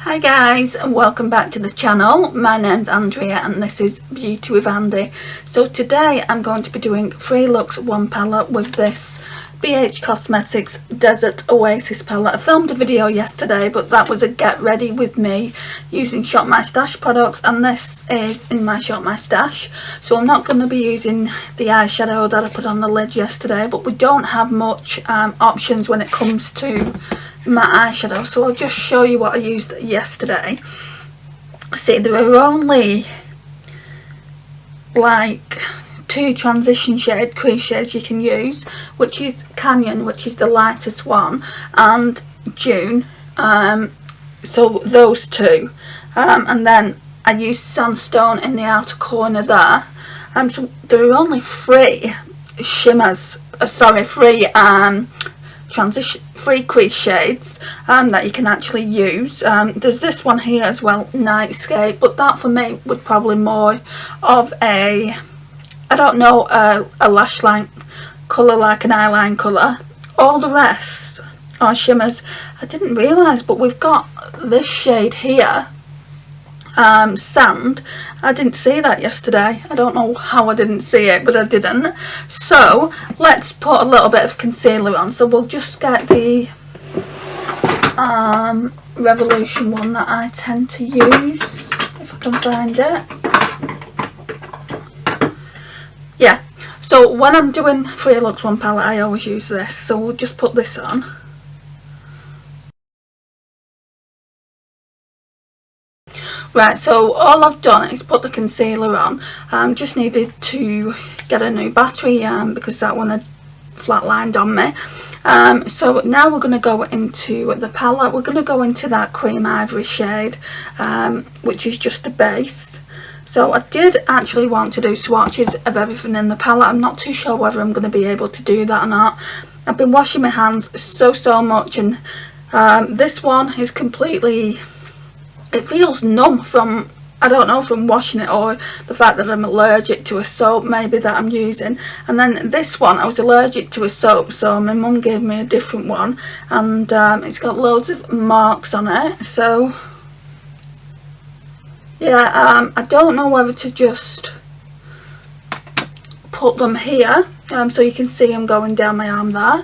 Hi guys, and welcome back to the channel. My name's Andrea and this is Beauty with Andy. So today I'm going to be doing 3 looks, 1 palette with this BH Cosmetics Desert Oasis palette. I filmed a video yesterday, but that was a get ready with me using Shop My Stash products, and this is in my Shop My Stash. So I'm not going to be using the eyeshadow that I put on the lid yesterday, but we don't have much options when it comes to my eyeshadow, so I'll just show you what I used yesterday. See, there are only like 2 transition shade crease shades you can use, which is Canyon, which is the lightest one, and June, so those 2, and then I used Sandstone in the outer corner there. So there are only 3 shimmers, 3 transition free crease shades that you can actually use. There's this one here as well, Nightscape, but that for me would probably more of a, I don't know, a lash line colour, like an eyeline colour. All the rest are shimmers. I didn't realise, but we've got this shade here, Sand. I didn't see that yesterday. I don't know how I didn't see it, but I didn't. So let's put a little bit of concealer on. So we'll just get the Revolution one that I tend to use, if I can find it. Yeah, so when I'm doing 3 looks 1 palette, I always use this. So we'll just put this on. Right, so all I've done is put the concealer on. Just needed to get a new battery because that one had flatlined on me. So now we're going to go into the palette. We're going to go into that cream ivory shade, which is just the base. So I did actually want to do swatches of everything in the palette. I'm not too sure whether I'm going to be able to do that or not. I've been washing my hands so much, and this one is completely, it feels numb from, I don't know, from washing it, or the fact that I'm allergic to a soap maybe that I'm using. And then this one, I was allergic to a soap, so my mum gave me a different one, and it's got loads of marks on it. So yeah, I don't know whether to just put them here, so you can see them going down my arm there.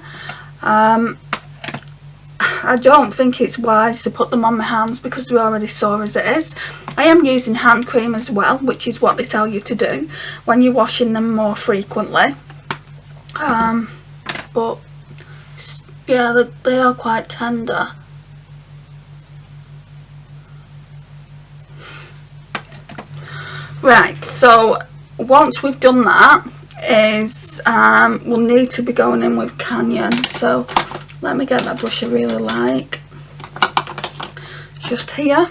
I don't think it's wise to put them on my hands because they're already sore as it is. I am using hand cream as well, which is what they tell you to do when you're washing them more frequently. But yeah, they are quite tender. Right, so once we've done that, we'll need to be going in with Canyon. So let me get that brush I really like. Just here.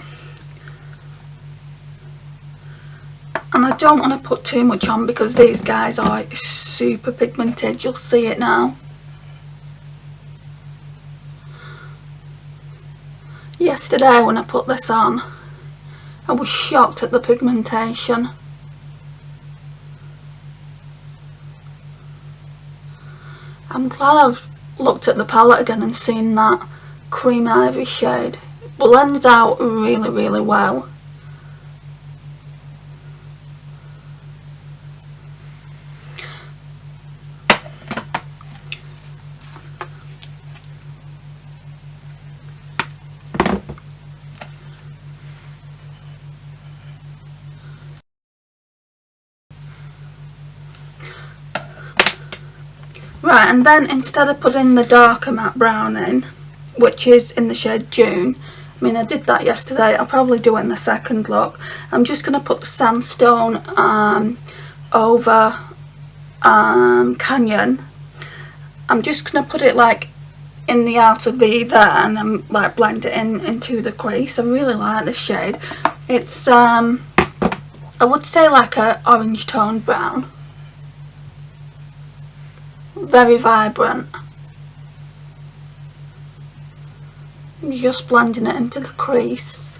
And I don't want to put too much on because these guys are super pigmented. You'll see it now. Yesterday when I put this on, I was shocked at the pigmentation. I'm glad I've looked at the palette again and seen that cream ivory shade. It blends out really well. Right, and then instead of putting the darker matte brown in, which is in the shade June, I mean I did that yesterday, I'll probably do it in the second look. I'm just going to put the Sandstone over Canyon. I'm just going to put it like in the outer V there, and then like blend it into the crease. I really like this shade. It's I would say like a orange toned brown. Very vibrant. Just blending it into the crease,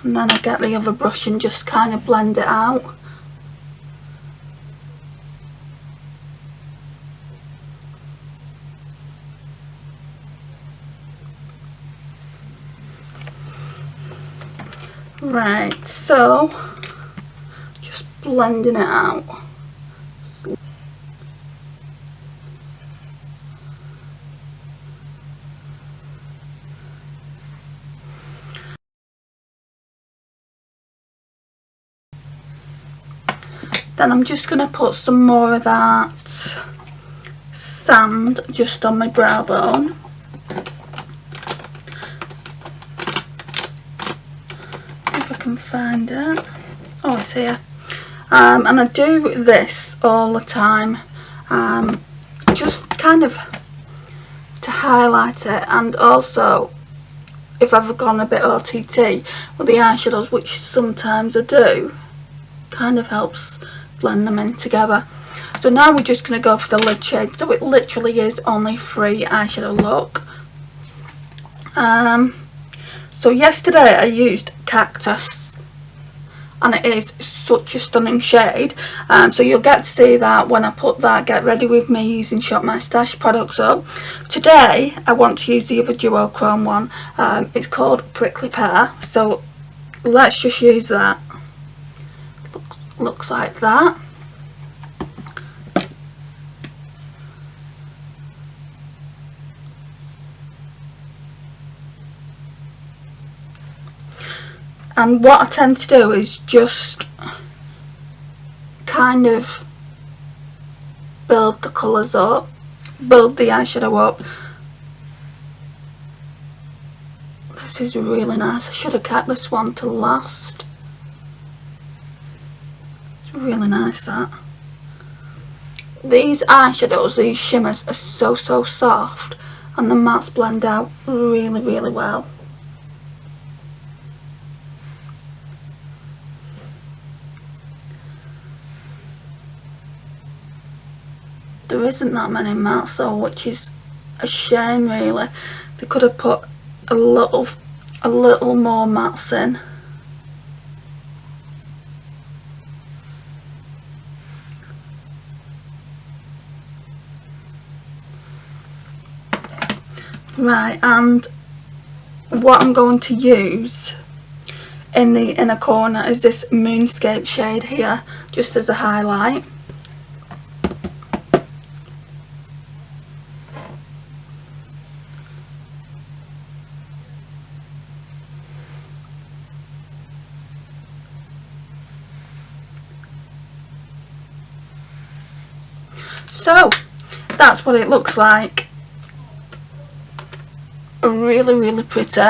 and then I get the other brush and just kind of blend it out. Right, so just blending it out. Then I'm just going to put some more of that sand just on my brow bone. If I can find it. Oh, it's here. And I do this all the time, just kind of to highlight it, and also if I've gone a bit OTT with the eyeshadows, which sometimes I do, kind of helps blend them in together. So now we're just going to go for the lid shade. So it literally is only 3 eyeshadow look. So yesterday I used Cactus, and it is such a stunning shade. So you'll get to see that when I put that Get Ready With Me using Shop My Stash products up. Today I want to use the other duochrome one. It's called Prickly Pear, so let's just use that. Looks like that. And what I tend to do is just kind of build the colours up, build the eyeshadow up. This is really nice. I should have kept this one to last. It's really nice, that. These eyeshadows, these shimmers are so soft, and the mattes blend out really well. There isn't that many mattes though, which is a shame really. They could have put a little more mattes in. Right, and what I'm going to use in the inner corner is this Moonscape shade here, just as a highlight. So that's what it looks like. Really pretty.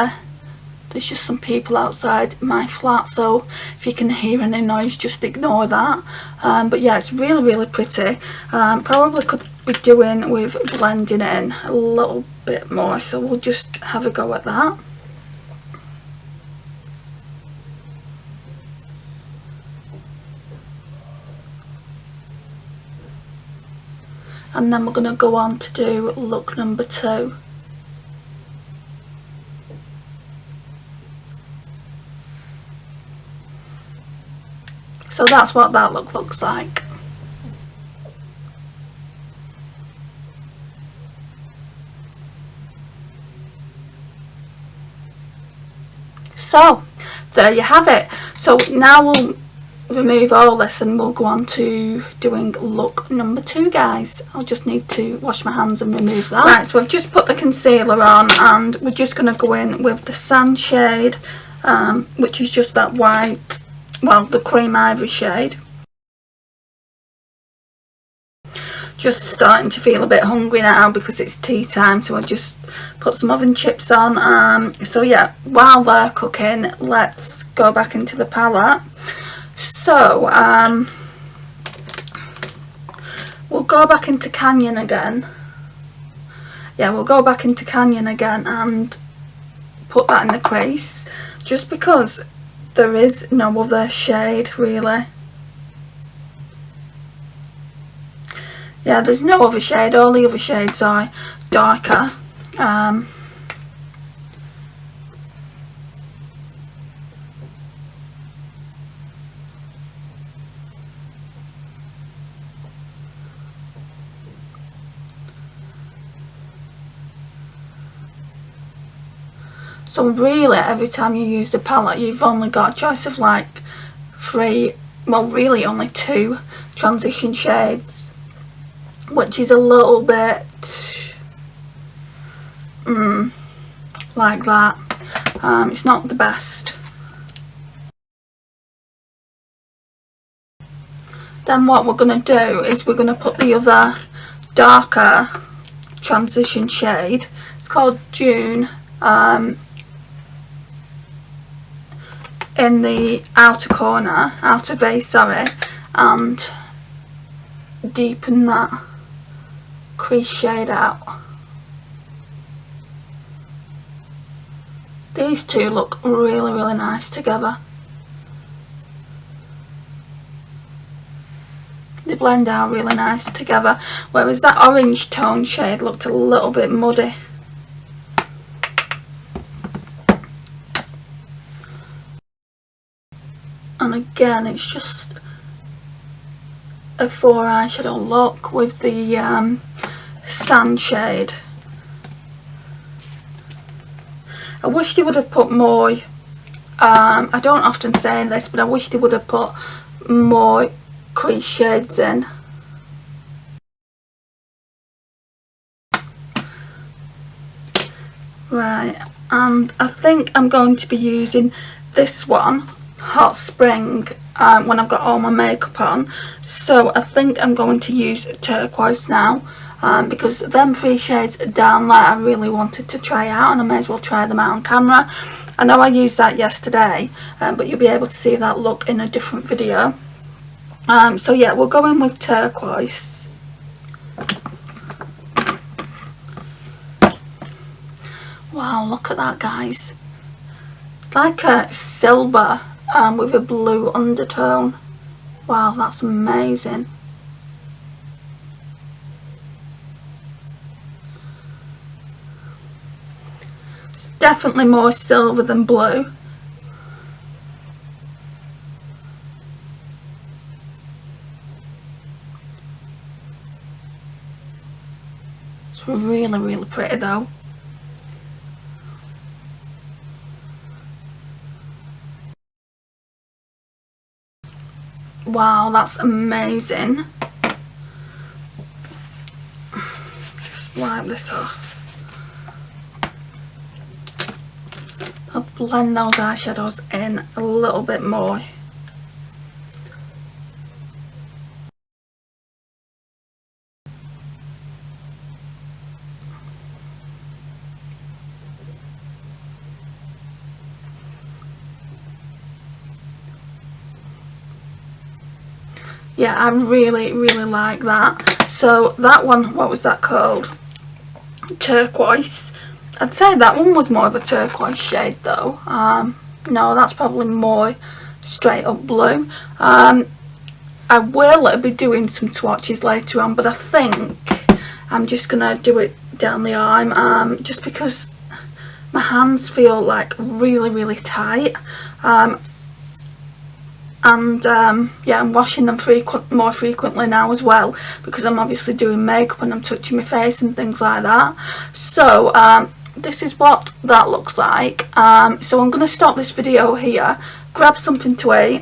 There's just some people outside my flat, so if you can hear any noise, just ignore that. But yeah, it's really pretty. Probably could be doing with blending in a little bit more, so we'll just have a go at that. And then we're going to go on to do look number 2. So that's what that look looks like. So there you have it. So now we'll remove all this and we'll go on to doing look number 2, guys. I'll just need to wash my hands and remove that. Right, so I've just put the concealer on, and we're just going to go in with the sand shade, which is just that white, well, the cream ivory shade. Just starting to feel a bit hungry now because it's tea time, so I just put some oven chips on. So yeah, while they're cooking, let's go back into the palette. So we'll go back into Canyon again. Yeah, we'll go back into Canyon again and put that in the crease, just because there is no other shade really. Yeah, there's no other shade. All the other shades are darker. So really every time you use the palette you've only got a choice of like 3, well really only 2 transition shades, which is a little bit like that. It's not the best. Then what we're going to do is we're going to put the other darker transition shade, it's called June, in the outer base, and deepen that crease shade out. These two look really, really nice together. They blend out really nice together, whereas that orange tone shade looked a little bit muddy. And again, it's just a 4 eyeshadow look with the sand shade. I wish they would have put more, I don't often say this, but I wish they would have put more crease shades in. Right, and I think I'm going to be using this one, Hot Spring, when I've got all my makeup on. So I think I'm going to use turquoise now, because them 3 shades down there I really wanted to try out, and I may as well try them out on camera. I know I used that yesterday, but you'll be able to see that look in a different video. So yeah, we'll go in with turquoise. Wow, look at that, guys. It's like a silver with a blue undertone. Wow, that's amazing. It's definitely more silver than blue. It's really, really pretty though. Wow, that's amazing. Just wipe this off. I'll blend those eyeshadows in a little bit more. Yeah, I really, really like that. So that one, what was that called? Turquoise. I'd say that one was more of a turquoise shade though. No, that's probably more straight up blue. I will be doing some swatches later on, but I think I'm just gonna do it down the arm, just because my hands feel like really, really tight. Yeah, I'm washing them more frequently now as well, because I'm obviously doing makeup and I'm touching my face and things like that. So this is what that looks like. So I'm going to stop this video here, grab something to eat,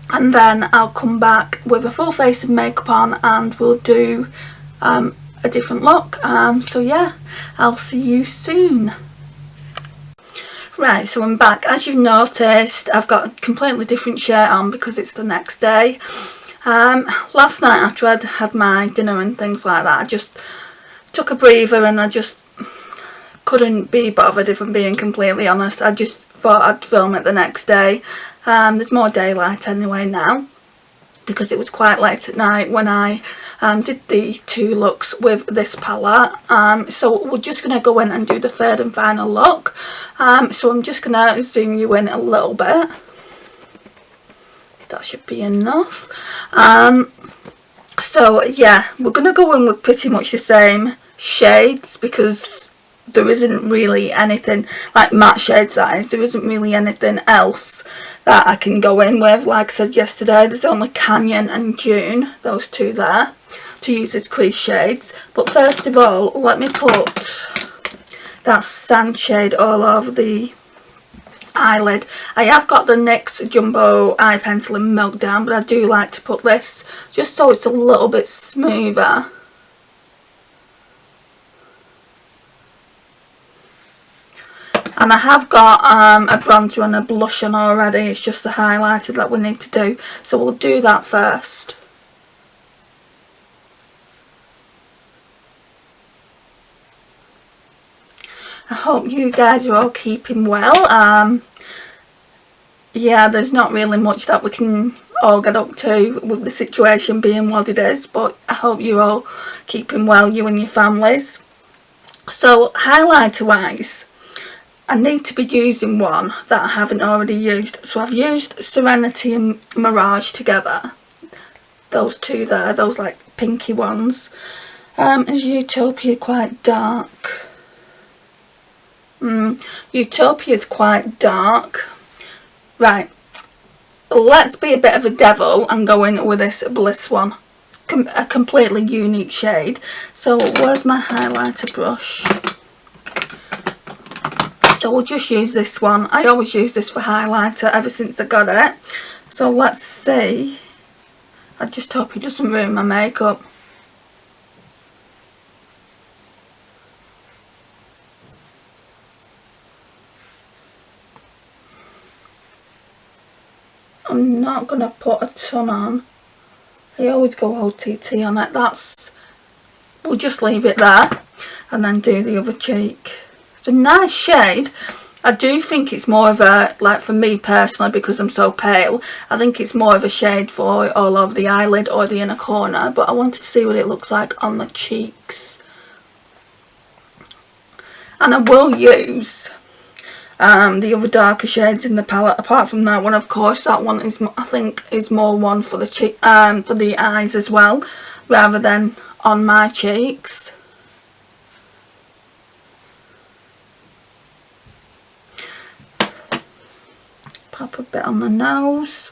and then I'll come back with a full face of makeup on and we'll do a different look. So yeah, I'll see you soon. Right, so I'm back. As you've noticed, I've got a completely different shirt on because it's the next day. Last night after I'd had my dinner and things like that, I just took a breather and I just couldn't be bothered, if I'm being completely honest. I just thought I'd film it the next day. There's more daylight anyway now, because it was quite late at night when I did the 2 looks with this palette. So we're just going to go in and do the third and final look. So I'm just going to zoom you in a little bit. That should be enough. So yeah, we're going to go in with pretty much the same shades, because there isn't really anything, like matte shades that is, there isn't really anything else that I can go in with. Like I said yesterday, there's only Canyon and June, those 2 there, to use as crease shades. But first of all, let me put that sand shade all over the eyelid. I have got the NYX Jumbo Eye Pencil in Meltdown, but I do like to put this just so it's a little bit smoother. And I have got a bronzer and a blush on already. It's just the highlighter that we need to do, so we'll do that first. I hope you guys are all keeping well. Yeah, there's not really much that we can all get up to with the situation being what it is, but I hope you're all keeping well, you and your families. So highlighter wise, I need to be using one that I haven't already used. So I've used Serenity and Mirage together. Those two there, those like pinky ones. Is Utopia quite dark? Utopia is quite dark. Right, let's be a bit of a devil and go in with this Bliss one. A completely unique shade. So where's my highlighter brush? So we'll just use this one. I always use this for highlighter ever since I got it. So let's see. I just hope it doesn't ruin my makeup. I'm not going to put a ton on. I always go OTT on it. We'll just leave it there and then do the other cheek. It's a nice shade. I do think it's more of a, like for me personally, because I'm so pale, I think it's more of a shade for all over the eyelid or the inner corner, but I wanted to see what it looks like on the cheeks. And I will use the other darker shades in the palette. Apart from that one, of course, that one is, I think, is more one for the cheek, for the eyes as well, rather than on my cheeks. Pop a bit on the nose.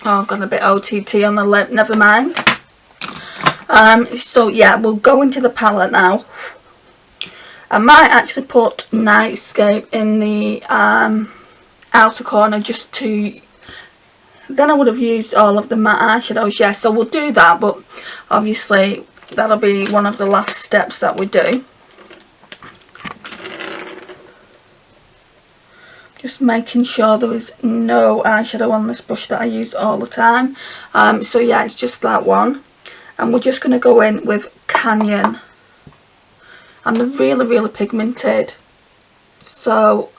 Oh, I've got a bit OTT on the lip, never mind. So yeah, we'll go into the palette now. I might actually put Nightscape in the outer corner just to... Then I would have used all of the matte eyeshadows, yes, so we'll do that, but obviously that'll be one of the last steps that we do. Just making sure there is no eyeshadow on this brush that I use all the time. So yeah, it's just that one. And we're just going to go in with Canyon. And they're really, really pigmented. So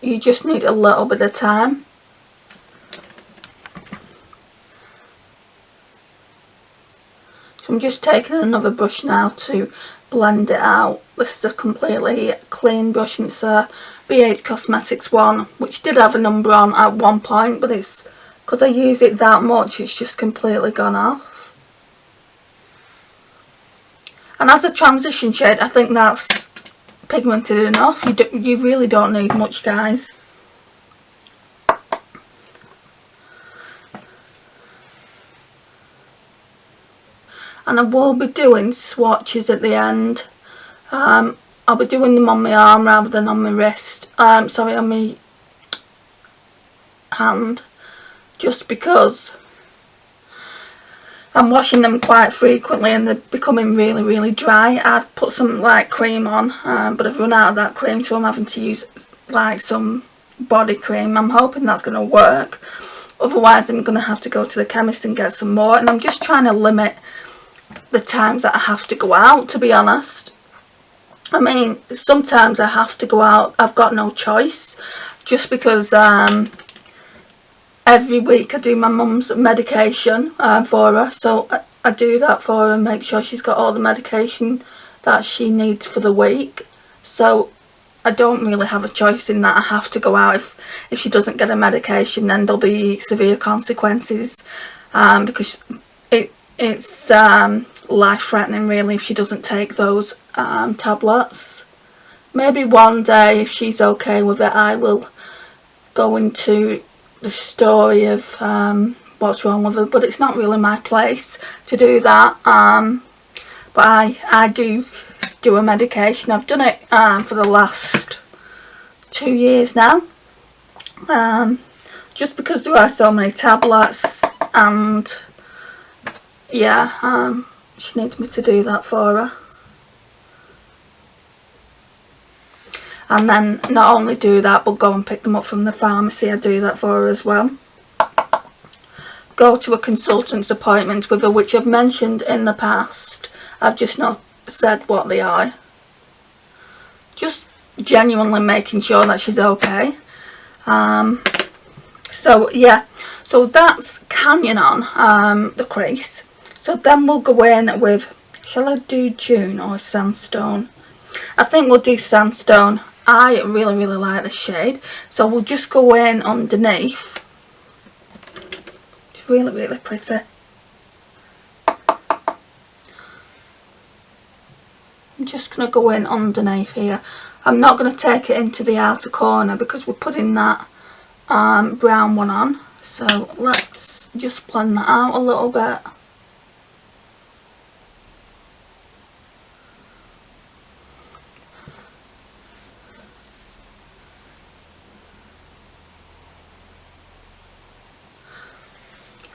you just need a little bit of time. So I'm just taking another brush now to blend it out. This is a completely clean brush, and it's a BH Cosmetics one, which did have a number on at one point, but it's because I use it that much, it's just completely gone off. And as a transition shade, I think that's pigmented enough. You really don't need much, guys. And I will be doing swatches at the end. I'll be doing them on my arm rather than on my wrist. Sorry, on my hand. Just because I'm washing them quite frequently and they're becoming really, really dry. I've put some light cream on, but I've run out of that cream, so I'm having to use like some body cream. I'm hoping that's going to work. Otherwise, I'm going to have to go to the chemist and get some more. And I'm just trying to limit the times that I have to go out, to be honest. I mean, sometimes I have to go out. I've got no choice, just because every week I do my mum's medication for her, so I do that for her and make sure she's got all the medication that she needs for the week. So I don't really have a choice in that. I have to go out. If she doesn't get her medication, then there'll be severe consequences, because it's life-threatening really if she doesn't take those tablets. Maybe one day, if she's okay with it, I will go into the story of what's wrong with her, but it's not really my place to do that. But I do a medication. I've done it for the last 2 years now, just because there are so many tablets, and yeah, she needs me to do that for her. And then not only do that, but go and pick them up from the pharmacy. I do that for her as well. Go to a consultant's appointment with her, which I've mentioned in the past. I've just not said what they are. Just genuinely making sure that she's okay. So yeah, so that's Canyon on the crease. So then we'll go in with, shall I do June or Sandstone? I think we'll do Sandstone. I really like this shade, so we'll just go in underneath. It's really pretty. I'm just going to go in underneath here. I'm not going to take it into the outer corner because we're putting that brown one on. So let's just blend that out a little bit.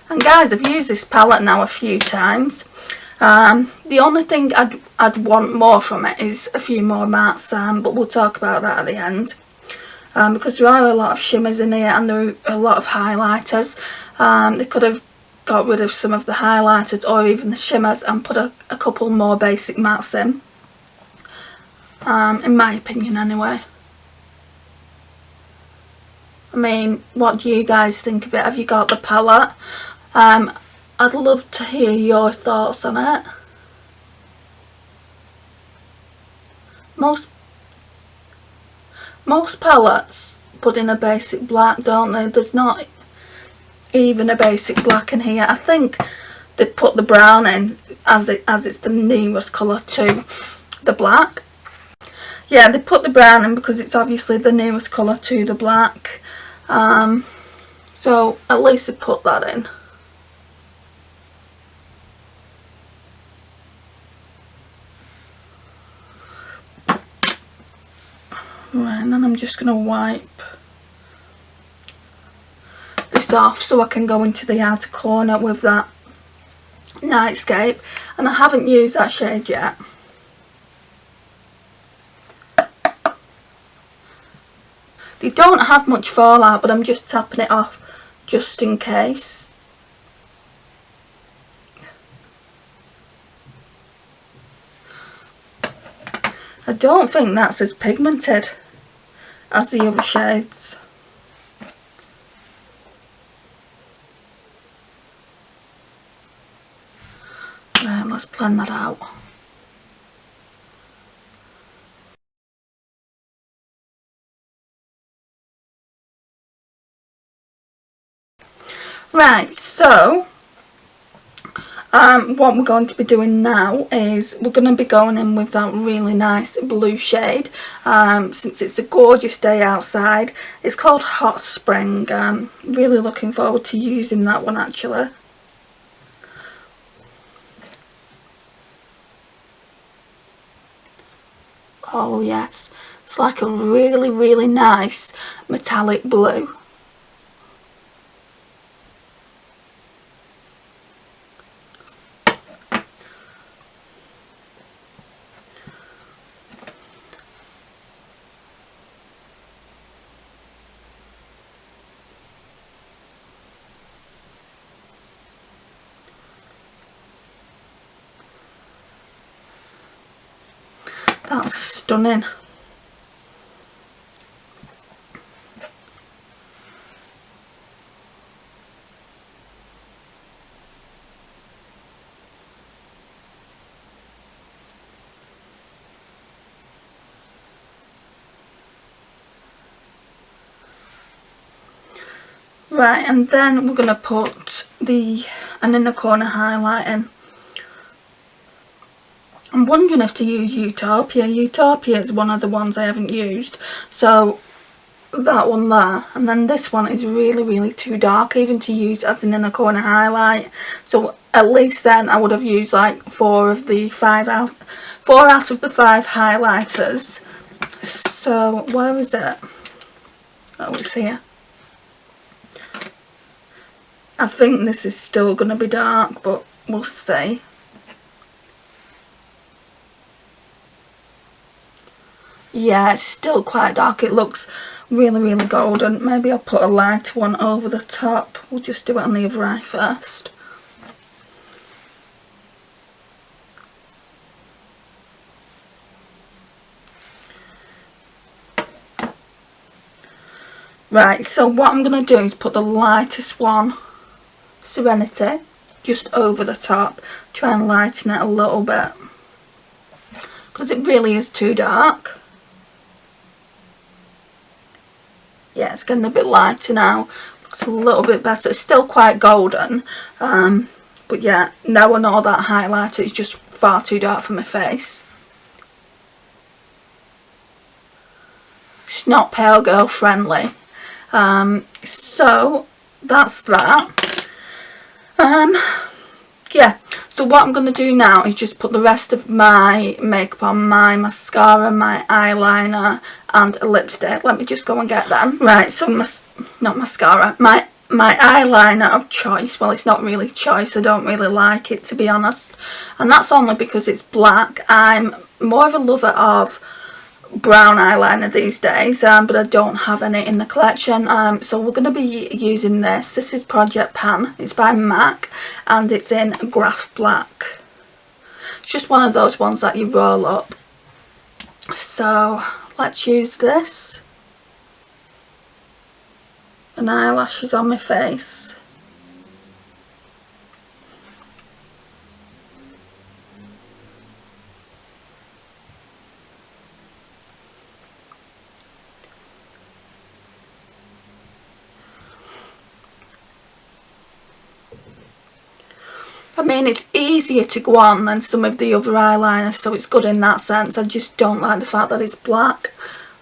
And guys, I've used this palette now a few times. The only thing I'd want more from it is a few more mattes, but we'll talk about that at the end. Because there are a lot of shimmers in here and there are a lot of highlighters. They could have got rid of some of the highlighters or even the shimmers and put a couple more basic mattes in my opinion anyway. I mean, what do you guys think of it? Have you got the palette? I'd love to hear your thoughts on it. Most palettes put in a basic black, don't they? There's not even a basic black in here. I think they put the brown in as it's the nearest colour to the black. Yeah, they put the brown in because it's obviously the nearest colour to the black. So at least they put that in. Right, and then I'm just going to wipe this off so I can go into the outer corner with that Nightscape. And I haven't used that shade yet. They don't have much fallout, but I'm just tapping it off just in case. I don't think that's as pigmented as the other shades. Right, let's blend that out. Right, so what we're going to be doing now is we're going to be going in with that really nice blue shade, since it's a gorgeous day outside. It's called Hot Spring. Really looking forward to using that one actually. Oh yes, it's like a really nice metallic blue. That's stunning. Right, and then we're going to put an inner corner highlight in. I'm wondering if to use Utopia. Utopia is one of the ones I haven't used, so that one there. And then this one is really too dark even to use as an inner corner highlight, so at least then I would have used like 4 out of the 5 highlighters. So where is it? Oh, it's here. I think this is still going to be dark, but we'll see. Yeah, it's still quite dark. It looks really golden. Maybe I'll put a lighter one over the top. We'll just do it on the other eye first. Right, so what I'm going to do is put the lightest one, Serenity, just over the top. Try and lighten it a little bit, because it really is too dark. Yeah, it's getting a bit lighter now. Looks a little bit better. It's still quite golden. But yeah, now I know that highlighter is just far too dark for my face. It's not pale girl friendly. So that's that. Yeah, so what I'm going to do now is just put the rest of my makeup on, my mascara, my eyeliner and a lipstick. Let me just go and get them. Right, so not mascara, my eyeliner of choice. Well, it's not really choice, I don't really like it, to be honest, and that's only because it's black. I'm more of a lover of brown eyeliner these days, but I don't have any in the collection, so we're going to be using this. This is Project Pan. It's by MAC and it's in Graph Black. It's just one of those ones that you roll up. So let's use this. And eyelashes on my face. I mean, it's easier to go on than some of the other eyeliners, so it's good in that sense. I just don't like the fact that it's black.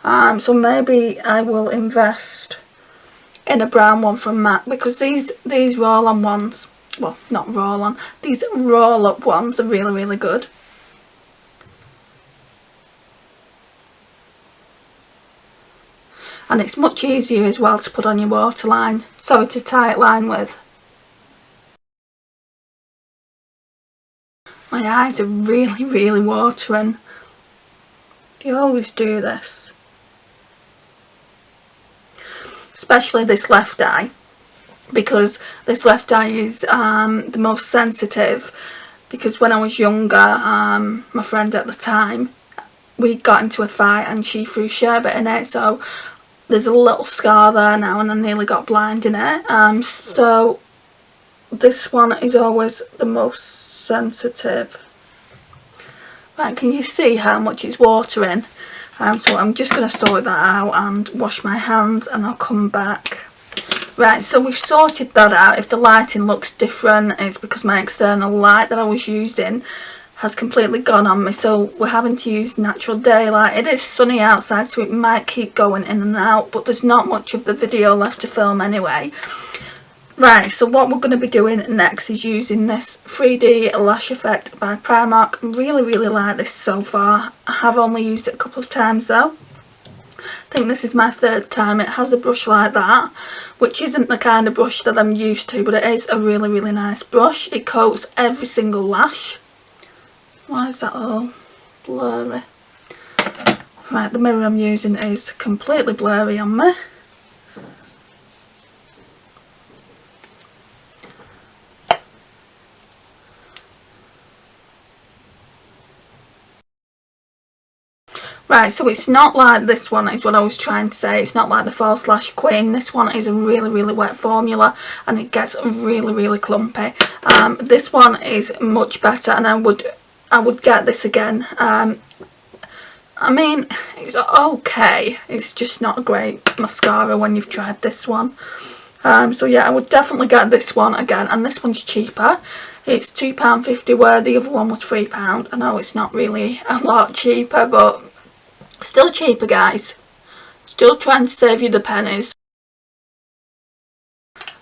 So maybe I will invest in a brown one from MAC, because these roll-on ones, well, not roll-on, these roll-up ones are really good. And it's much easier as well to put on your waterline. Sorry, to tie it line with. My eyes are really watering. You always do this. Especially this left eye, because this left eye is the most sensitive, because when I was younger, my friend at the time, we got into a fight and she threw sherbet in it, so there's a little scar there now and I nearly got blind in it. So this one is always the most sensitive. Right, can you see how much it's watering? So I'm just going to sort that out and wash my hands and I'll come back. Right, so we've sorted that out. If the lighting looks different, it's because my external light that I was using has completely gone on me, so we're having to use natural daylight. It is sunny outside, so it might keep going in and out, but there's not much of the video left to film anyway. Right, so what we're going to be doing next is using this 3D Lash Effect by Primark. I really like this so far. I have only used it a couple of times though. I think this is my 3rd time. It has a brush like that, which isn't the kind of brush that I'm used to, but it is a really nice brush. It coats every single lash. Why is that all blurry? Right, the mirror I'm using is completely blurry on me. Right, so it's not like this one, is what I was trying to say. It's not like the False Lash Queen. This one is a really wet formula and it gets really clumpy. This one is much better and I would get this again. I mean, it's okay. It's just not a great mascara when you've tried this one. So yeah, I would definitely get this one again, and this one's cheaper. It's £2.50 where the other one was £3. I know it's not really a lot cheaper, but still cheaper, guys. Still trying to save you the pennies.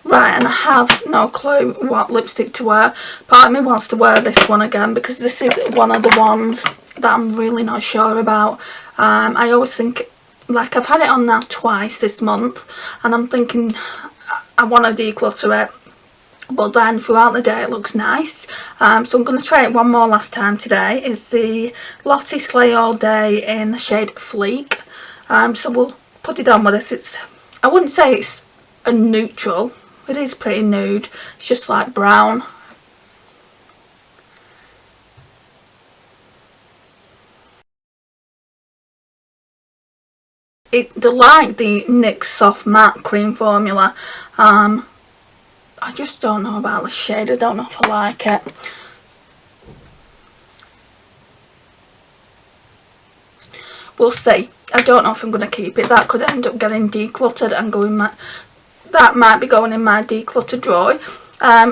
Right, and I have no clue what lipstick to wear. Part of me wants to wear this one again because this is one of the ones that I'm really not sure about. I always think, like, I've had it on now twice this month, and I'm thinking I want to declutter it, but then throughout the day it looks nice. So I'm going to try it one more last time today. It's the Lottie Slay All Day in the shade Fleek. So we'll put it on with this. I wouldn't say it's a neutral. It is pretty nude. It's just like brown. They're like the NYX Soft Matte Cream formula. I just don't know about the shade. I don't know if I like it. We'll see. I don't know if I'm going to keep it. That could end up getting decluttered and going that might be going in my declutter drawer.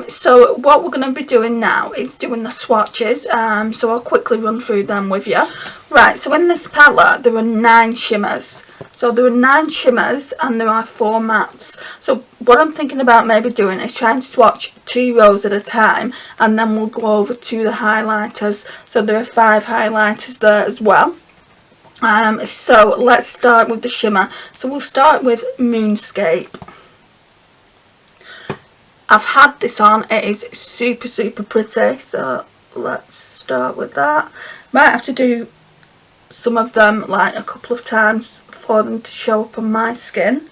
So what we're going to be doing now is doing the swatches. So I'll quickly run through them with you. Right, so in this palette there are 9 shimmers. So there are 9 shimmers and there are 4 mattes. So what I'm thinking about maybe doing is trying to swatch 2 rows at a time, and then we'll go over to the highlighters. So there are 5 highlighters there as well. So let's start with the shimmer. So we'll start with Moonscape. I've had this on. It is super pretty. So let's start with that. Might have to do some of them like a couple of times for them to show up on my skin.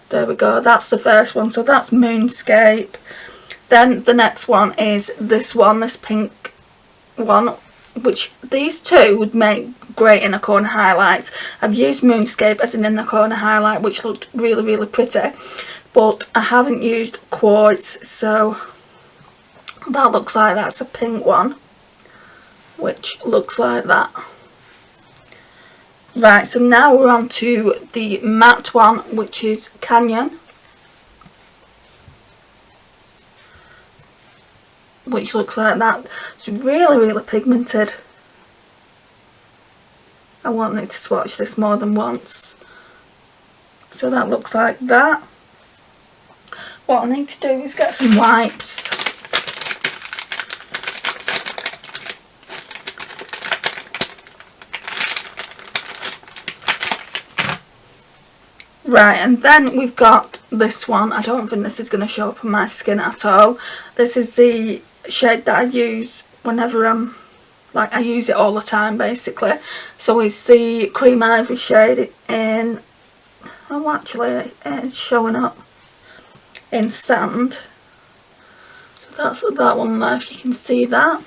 There we go. That's the first one. So that's Moonscape. Then the next one is this one, this pink one, which these two would make great inner corner highlights. I've used Moonscape as an inner corner highlight, which looked really pretty, but I haven't used Quartz, so that looks like that's a pink one, which looks like that. Right, so now we're on to the matte one, which is Canyon, which looks like that. It's really pigmented. I want it to swatch this more than once. So that looks like that. What I need to do is get some wipes. Right, and then we've got this one. I don't think this is going to show up on my skin at all. This is the shade that I use whenever I use it all the time basically. So it's the Cream Ivory shade in, oh actually it's showing up in Sand. So that's that one there, if you can see that.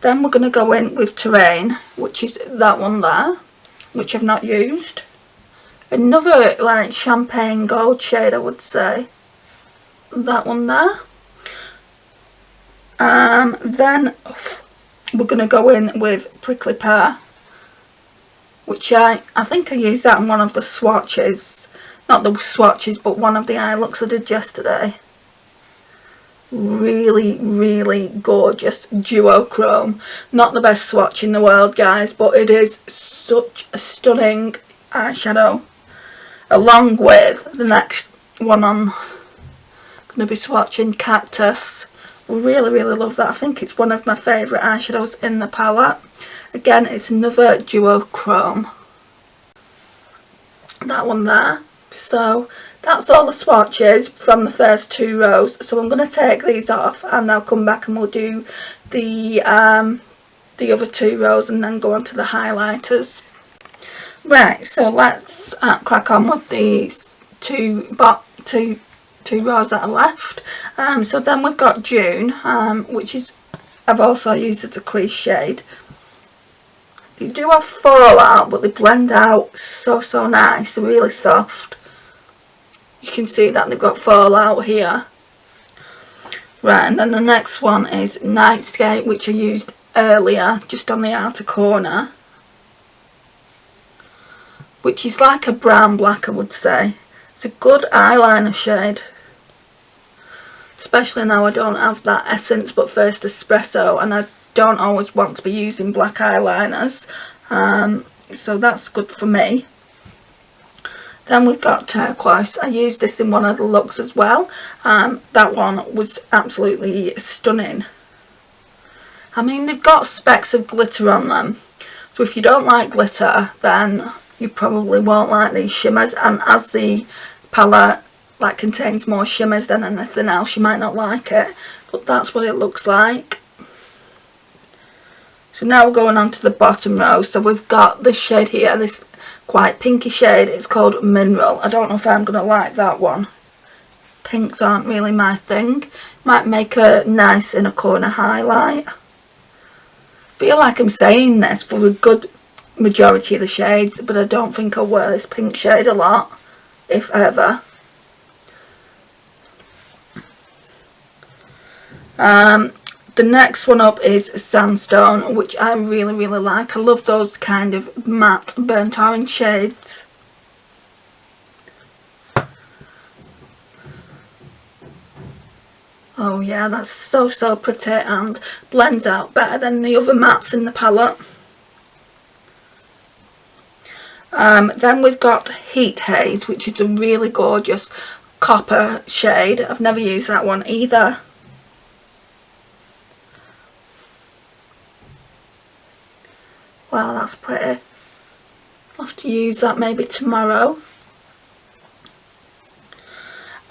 Then we're going to go in with Terrain, which is that one there, which I've not used. Another like champagne gold shade, I would say. That one there. Then we're going to go in with Prickly Pear, which I think I used that in one of the swatches. Not the swatches, but one of the eye looks I did yesterday. Really gorgeous duochrome. Not the best swatch in the world, guys, but it is such a stunning eyeshadow. Along with the next one I'm going to be swatching, Cactus. Really love that. I think it's one of my favourite eyeshadows in the palette. Again, it's another duochrome. That one there. So that's all the swatches from the first 2 rows. So I'm going to take these off and I'll come back and we'll do the other 2 rows and then go on to the highlighters. Right, so let's crack on with these two rows that are left. So then we've got June, which is, I've also used as a crease shade. They do have fallout, but they blend out so nice, they're really soft. You can see that they've got fallout here. Right, and then the next one is Nightscape, which I used earlier, just on the outer corner, which is like a brown black, I would say. It's a good eyeliner shade. Especially now I don't have that Essence But First Espresso, and I don't always want to be using black eyeliners. So that's good for me. Then we've got Turquoise. I used this in one of the looks as well. That one was absolutely stunning. I mean, they've got specks of glitter on them. So if you don't like glitter, then you probably won't like these shimmers. And as the palette contains more shimmers than anything else, you might not like it. But that's what it looks like. So now we're going on to the bottom row. So we've got this shade here, this quite pinky shade. It's called Mineral. I don't know if I'm going to like that one. Pinks aren't really my thing. Might make a nice inner corner highlight. I feel like I'm saying this for a good majority of the shades, but I don't think I'll wear this pink shade a lot, if ever. The next one up is Sandstone, which I really, really like. I love those kind of matte burnt orange shades. Oh yeah, that's so, so pretty and blends out better than the other mattes in the palette. Then we've got Heat Haze, which is a really gorgeous copper shade. I've never used that one either. Wow, that's pretty. I'll have to use that maybe tomorrow.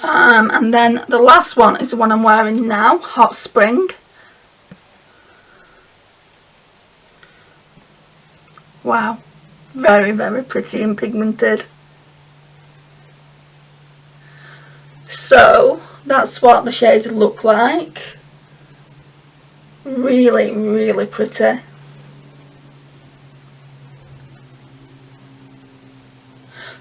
And then the last one is the one I'm wearing now, Hot Spring. Wow, very, very pretty and pigmented. So that's what the shades look like. Really, really pretty.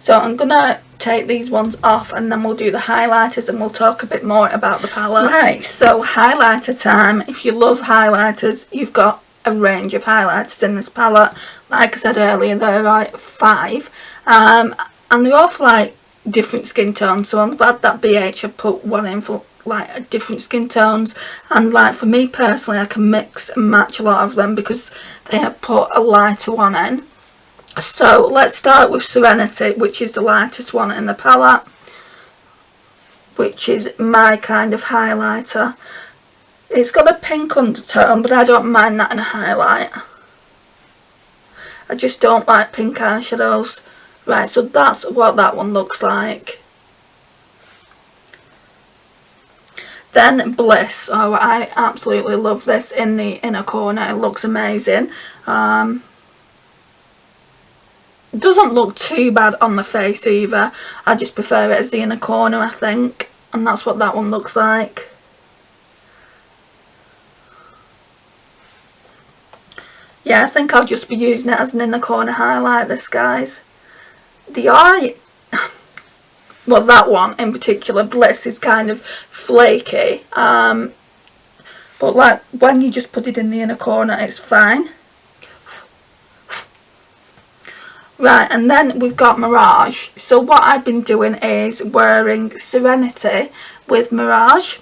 So I'm gonna take these ones off and then we'll do the highlighters and we'll talk a bit more about the palette. Right, so highlighter time. If you love highlighters, you've got a range of highlighters in this palette. Like I said earlier, there are 5. And they're all for like different skin tones, so I'm glad that BH have put one in for like different skin tones. And like for me personally, I can mix and match a lot of them because they have put a lighter one in. So let's start with Serenity, which is the lightest one in the palette, which is my kind of highlighter. It's got a pink undertone, but I don't mind that in a highlight. I just don't like pink eyeshadows. Right, so that's what that one looks like. Then Bliss. Oh, I absolutely love this in the inner corner. It looks amazing. Doesn't look too bad on the face either. I just prefer it as the inner corner, I think. And that's what that one looks like. Yeah, I think I'll just be using it as an inner corner highlight, this, guys. The eye... Well, that one in particular, Bliss, is kind of flaky. But like, when you just put it in the inner corner, it's fine. Right, and then we've got Mirage. So what I've been doing is wearing Serenity with Mirage.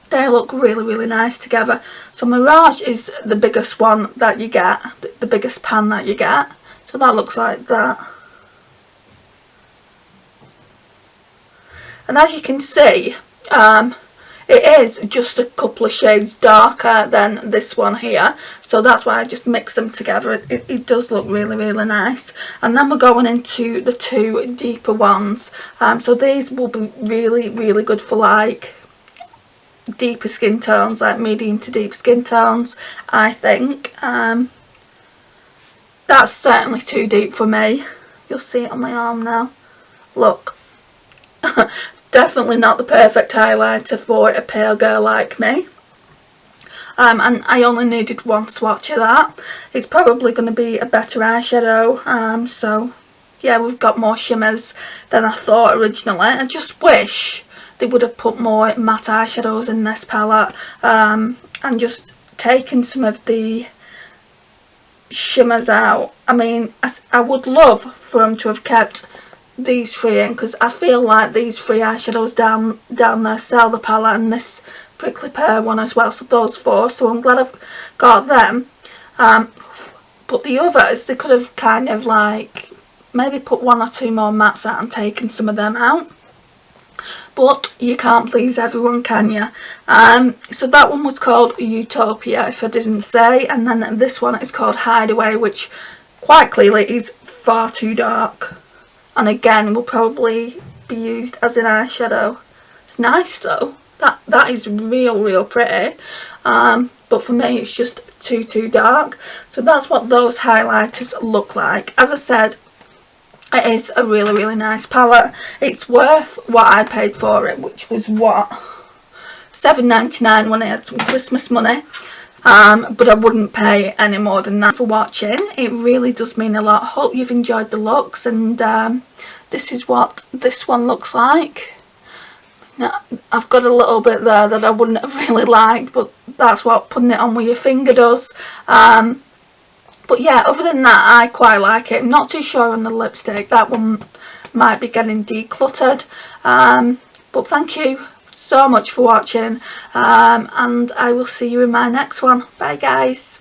They look really, really nice together. So Mirage is the biggest one that you get, the biggest pan that you get. So that looks like that. And as you can see, it is just a couple of shades darker than this one here. So that's why I just mixed them together. It does look really, really nice. And then we're going into the 2 deeper ones. So these will be really, really good for like deeper skin tones, like medium to deep skin tones, I think. That's certainly too deep for me. You'll see it on my arm now. Look. Definitely not the perfect highlighter for a pale girl like me. And I only needed 1 swatch of that. It's probably going to be a better eyeshadow. So yeah, we've got more shimmers than I thought originally. I just wish they would have put more matte eyeshadows in this palette. And just taken some of the shimmers out. I mean, I would love for them to have kept these three in, because I feel like these three eyeshadows down there sell the palette, and this prickly pear one as well, so those four, so I'm glad I've got them. But the others, they could have kind of like maybe put one or two more mattes out and taken some of them out. But you can't please everyone, can you? So that one was called Utopia, if I didn't say, and then this one is called Hideaway, which quite clearly is far too dark, and again will probably be used as an eyeshadow. It's nice though. That is real pretty. But for me it's just too dark. So that's what those highlighters look like. As I said, it is a really nice palette. It's worth what I paid for it, which was what, $7.99 when I had some Christmas money. But I wouldn't pay any more than that for watching. It really does mean a lot. Hope you've enjoyed the looks, and this is what this one looks like. Now, I've got a little bit there that I wouldn't have really liked, but that's what putting it on with your finger does. But yeah, other than that, I quite like it. I'm not too sure on the lipstick. That one might be getting decluttered. But thank you so much for watching. And I will see you in my next one. Bye guys.